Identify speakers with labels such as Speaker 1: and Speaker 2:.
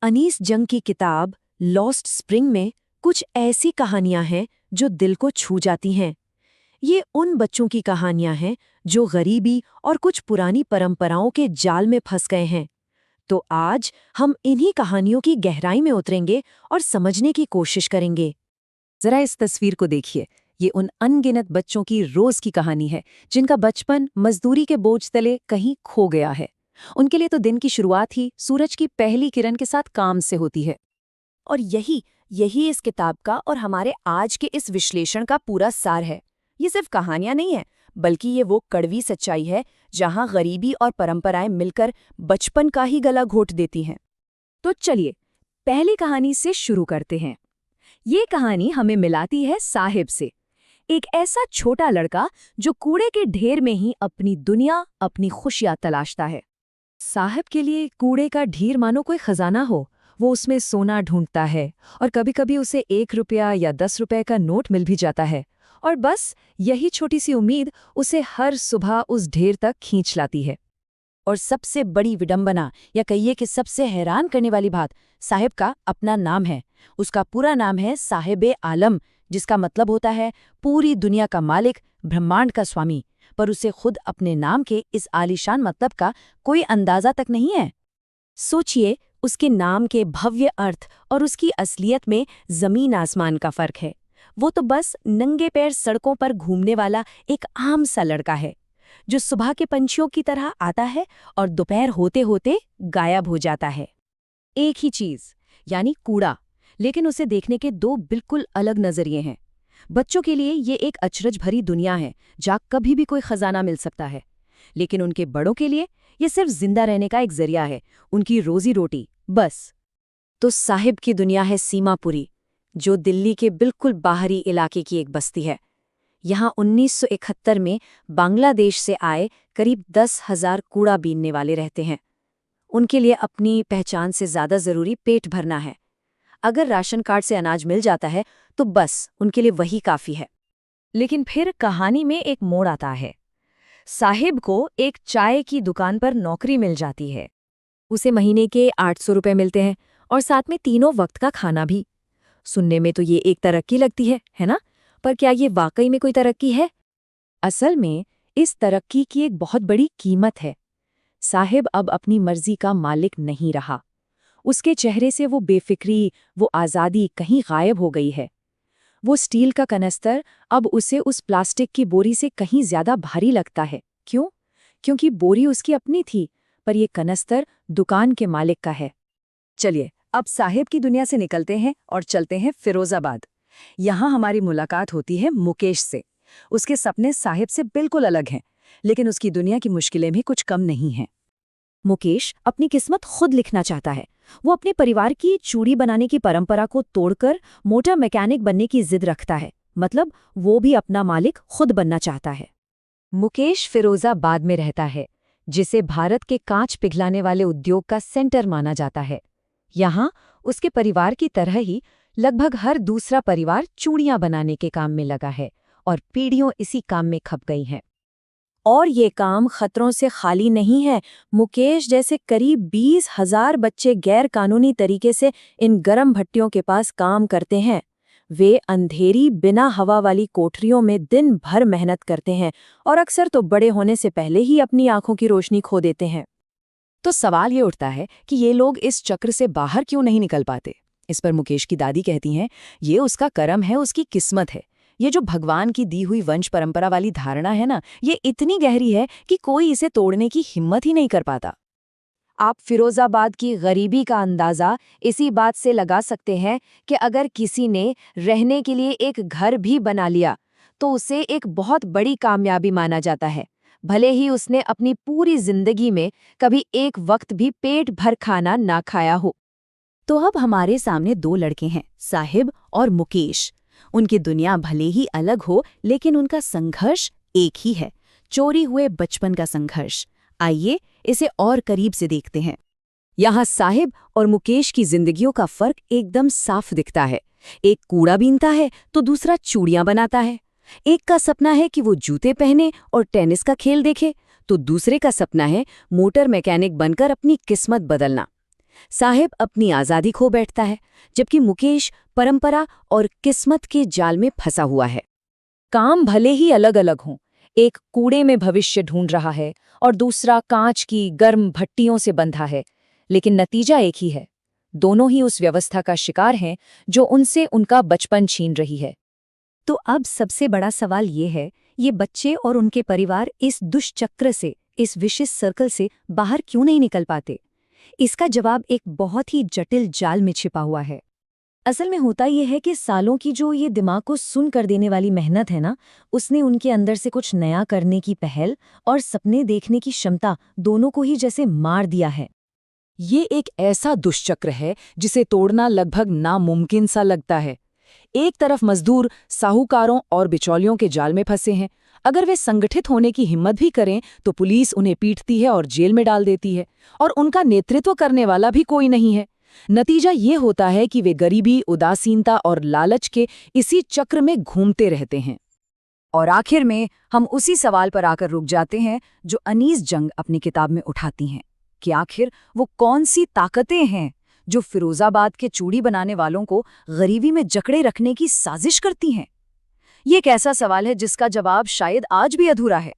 Speaker 1: अनीस जंग की किताब लॉस्ट स्प्रिंग में कुछ ऐसी कहानियां हैं जो दिल को छू जाती हैं। ये उन बच्चों की कहानियां हैं जो गरीबी और कुछ पुरानी परंपराओं के जाल में फंस गए हैं। तो आज हम इन्हीं कहानियों की गहराई में उतरेंगे और समझने की कोशिश करेंगे।
Speaker 2: जरा इस तस्वीर को देखिए। ये उन अनगिनत बच्चों की रोज की कहानी है जिनका बचपन मजदूरी के बोझ तले कहीं खो गया है। उनके लिए तो दिन की शुरुआत ही सूरज की पहली किरण के साथ काम से होती है।
Speaker 1: और यही यही इस किताब का और हमारे आज के इस विश्लेषण का पूरा सार है। ये सिर्फ कहानियां नहीं है, बल्कि ये वो कड़वी सच्चाई है जहां गरीबी और परंपराएं मिलकर बचपन का ही गला घोट देती हैं।
Speaker 2: तो चलिए पहली कहानी से शुरू करते हैं। ये कहानी हमें मिलाती है साहिब से, एक ऐसा छोटा लड़का जो कूड़े के ढेर में ही अपनी दुनिया, अपनी खुशियां तलाशता है।
Speaker 1: साहिब के लिए कूड़े का ढेर मानो कोई खजाना हो। वो उसमें सोना ढूंढता है और कभी-कभी उसे 1 रुपया या 10 रुपए का नोट मिल भी जाता है। और बस यही छोटी सी उम्मीद उसे हर सुबह उस ढेर तक खींच लाती है।
Speaker 2: और सबसे बड़ी विडंबना, या कहिए कि सबसे हैरान करने वाली बात, साहिब का अपना नाम है। उसका पूरा नाम है साहिब आलम, जिसका मतलब होता है पूरी दुनिया का मालिक, ब्रह्मांड का स्वामी। पर उसे खुद अपने नाम के इस आलीशान मतलब का कोई अंदाजा तक नहीं है। सोचिए, उसके नाम के भव्य अर्थ और उसकी असलियत में जमीन आसमान का फर्क है। वो तो बस नंगे पैर सड़कों पर घूमने वाला एक आम सा लड़का है, जो सुबह के पंछियों की तरह आता है और दोपहर होते होते गायब हो जाता है। एक ही चीज, यानी कूड़ा, लेकिन उसे देखने के दो बिल्कुल अलग नजरिए हैं। बच्चों के लिए ये एक अचरज भरी दुनिया है जहाँ कभी भी कोई खजाना मिल सकता है, लेकिन उनके बड़ों के लिए ये सिर्फ जिंदा रहने का एक जरिया है, उनकी रोजी रोटी बस।
Speaker 1: तो साहिब की दुनिया है सीमापुरी, जो दिल्ली के बिल्कुल बाहरी इलाके की एक बस्ती है। यहाँ 1971 में बांग्लादेश से आए करीब 10,000 कूड़ा बीनने वाले रहते हैं। उनके लिए अपनी पहचान से ज्यादा जरूरी पेट भरना है। अगर राशन कार्ड से अनाज मिल जाता है तो बस उनके लिए वही काफी है।
Speaker 2: लेकिन फिर कहानी में एक मोड़ आता है। साहिब को एक चाय की दुकान पर नौकरी मिल जाती है।
Speaker 1: उसे महीने के 800 रुपए मिलते हैं और साथ में तीनों वक्त का खाना भी। सुनने में तो ये एक तरक्की लगती है ना? पर क्या ये वाकई में कोई तरक्की है? असल में इस तरक्की की एक बहुत बड़ी कीमत है। साहिब अब अपनी मर्जी का मालिक नहीं रहा। उसके चेहरे से वो बेफिक्री, वो आज़ादी कहीं गायब हो गई है। वो स्टील का कनस्तर अब उसे उस प्लास्टिक की बोरी से कहीं ज्यादा भारी लगता है। क्यों? क्योंकि बोरी उसकी अपनी थी, पर ये कनस्तर दुकान के मालिक का है।
Speaker 2: चलिए अब साहिब की दुनिया से निकलते हैं और चलते हैं फिरोजाबाद। यहाँ हमारी मुलाकात होती है मुकेश से। उसके सपने साहिब से बिल्कुल अलग हैं, लेकिन उसकी दुनिया की मुश्किलें भी कुछ कम नहीं हैं।
Speaker 1: मुकेश अपनी किस्मत खुद लिखना चाहता है। वो अपने परिवार की चूड़ी बनाने की परंपरा को तोड़कर मोटर मैकेनिक बनने की जिद रखता है। मतलब वो भी अपना मालिक खुद बनना चाहता है। मुकेश फिरोजाबाद में रहता है, जिसे भारत के कांच पिघलाने वाले उद्योग का सेंटर माना जाता है। यहाँ उसके परिवार की तरह ही लगभग हर दूसरा परिवार चूड़ियां बनाने के काम में लगा है और पीढ़ियों इसी काम में खप गई हैं। और ये काम खतरों से खाली नहीं है। मुकेश जैसे करीब 20,000 बच्चे गैर कानूनी तरीके से इन गर्म भट्टियों के पास काम करते हैं। वे अंधेरी बिना हवा वाली कोठरियों में दिन भर मेहनत करते हैं और अक्सर तो बड़े होने से पहले ही अपनी आंखों की रोशनी खो देते हैं।
Speaker 2: तो सवाल ये उठता है कि ये लोग इस चक्र से बाहर क्यों नहीं निकल पाते। इस पर मुकेश की दादी कहती हैं, ये उसका कर्म है, उसकी किस्मत है। ये जो भगवान की दी हुई वंश परंपरा वाली धारणा है ना, ये इतनी गहरी है कि कोई इसे तोड़ने की हिम्मत ही नहीं कर पाता।
Speaker 1: आप फिरोजाबाद की गरीबी का अंदाजा इसी बात से लगा सकते हैं कि अगर किसी ने रहने के लिए एक घर भी बना लिया तो उसे एक बहुत बड़ी कामयाबी माना जाता है, भले ही उसने अपनी पूरी जिंदगी में कभी एक वक्त भी पेट भर खाना ना खाया हो।
Speaker 2: तो अब हमारे सामने दो लड़के हैं, साहिब और मुकेश। उनकी दुनिया भले ही अलग हो, लेकिन उनका संघर्ष एक ही है, चोरी हुए बचपन का संघर्ष। आइए इसे और करीब से देखते हैं। यहाँ साहिब और मुकेश की जिंदगियों का फर्क एकदम साफ दिखता है। एक कूड़ा बीनता है तो दूसरा चूड़ियां बनाता है। एक का सपना है कि वो जूते पहने और टेनिस का खेल देखे, तो दूसरे का सपना है मोटर मैकेनिक बनकर अपनी किस्मत बदलना। साहिब अपनी आज़ादी खो बैठता है, जबकि मुकेश परंपरा और किस्मत के जाल में फंसा हुआ है।
Speaker 1: काम भले ही अलग अलग हों, एक कूड़े में भविष्य ढूंढ रहा है और दूसरा कांच की गर्म भट्टियों से बंधा है, लेकिन नतीजा एक ही है। दोनों ही उस व्यवस्था का शिकार हैं जो उनसे उनका बचपन छीन रही है।
Speaker 3: तो अब सबसे बड़ा सवाल ये है, ये बच्चे और उनके परिवार इस दुष्चक्र से, इस विशिष्ट सर्कल से बाहर क्यों नहीं निकल पाते? इसका जवाब एक बहुत ही जटिल जाल में छिपा हुआ है। असल में होता यह है कि सालों की जो ये दिमाग को सुन कर देने वाली मेहनत है ना, उसने उनके अंदर से कुछ नया करने की पहल और सपने देखने की क्षमता दोनों को ही जैसे मार दिया है।
Speaker 2: ये एक ऐसा दुष्चक्र है जिसे तोड़ना लगभग नामुमकिन सा लगता है। एक तरफ मजदूर साहूकारों और बिचौलियों के जाल में फंसे हैं। अगर वे संगठित होने की हिम्मत भी करें तो पुलिस उन्हें पीटती है और जेल में डाल देती है, और उनका नेतृत्व करने वाला भी कोई नहीं है। नतीजा ये होता है कि वे गरीबी, उदासीनता और लालच के इसी चक्र में घूमते रहते हैं।
Speaker 3: और आखिर में हम उसी सवाल पर आकर रुक जाते हैं जो अनीस जंग अपनी किताब में उठाती हैं, कि आखिर वो कौन सी ताकतें हैं जो फिरोजाबाद के चूड़ी बनाने वालों को गरीबी में जकड़े रखने की साजिश करती हैं। ये एक ऐसा सवाल है जिसका जवाब शायद आज भी अधूरा है।